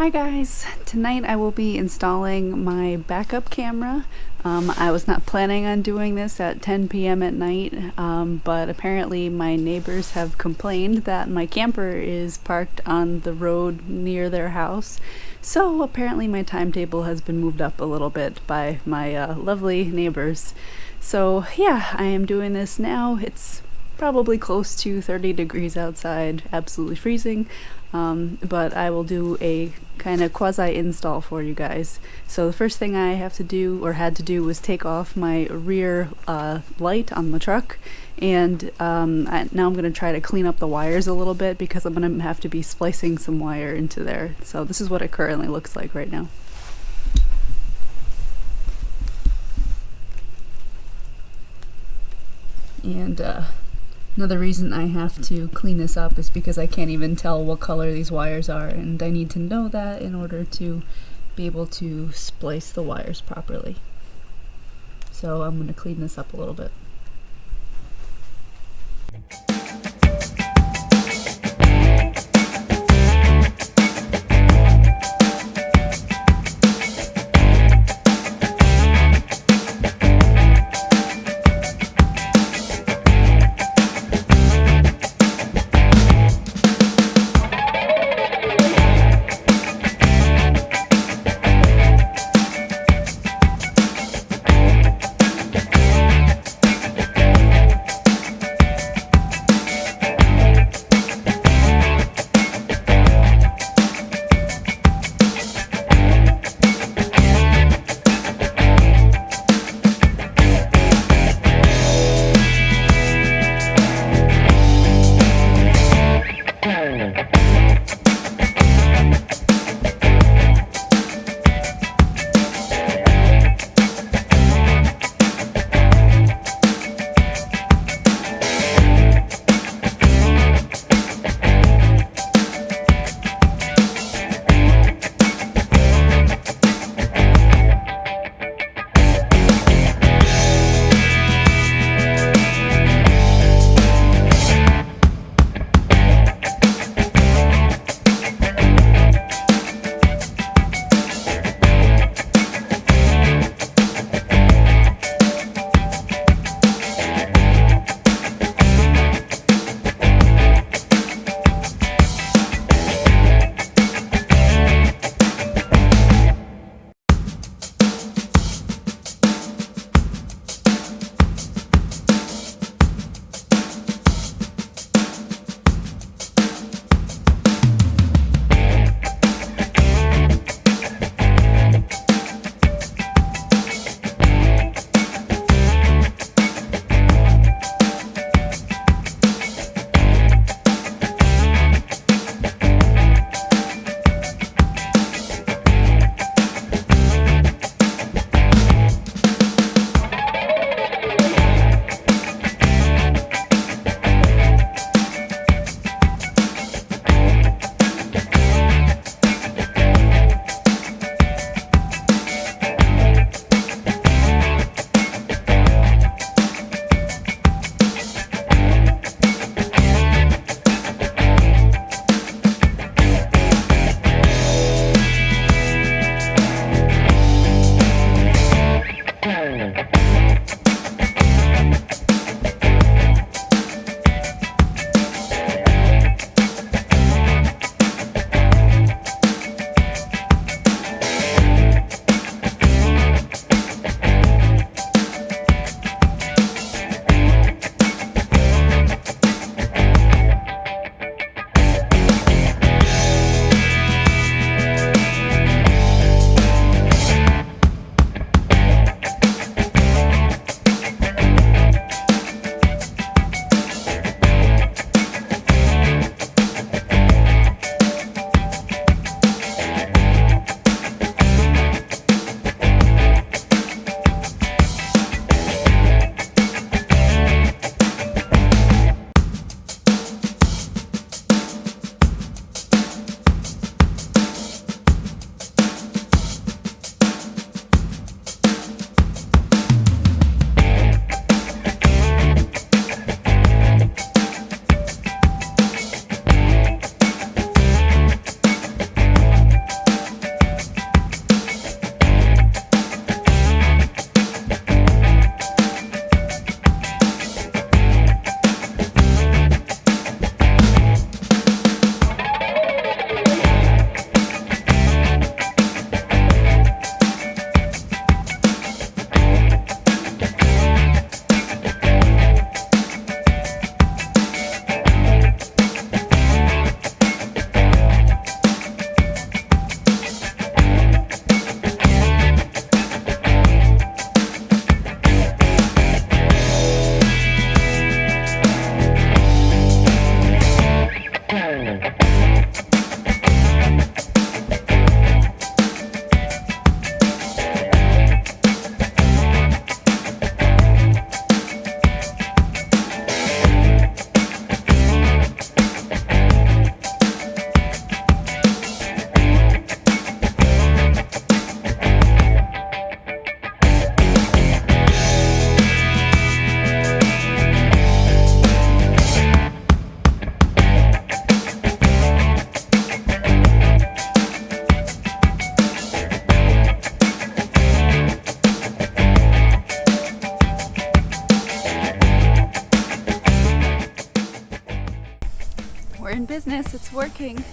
Hi guys! Tonight I will be installing my backup camera. I was not planning on doing this at 10 p.m. at night, but apparently my neighbors have complained that my camper is parked on the road near their house. So apparently my timetable has been moved up a little bit by my lovely neighbors. So yeah, I am doing this now. It's probably close to 30 degrees outside, absolutely freezing. But I will do a kind of quasi install for you guys. So the first thing I have to do, or had to do, was take off my rear light on the truck, and now I'm going to try to clean up the wires a little bit because I'm going to have to be splicing some wire into there. So this is what it currently looks like right now. And another reason I have to clean this up is because I can't even tell what color these wires are, and I need to know that in order to be able to splice the wires properly. So I'm going to clean this up a little bit. business. It's working.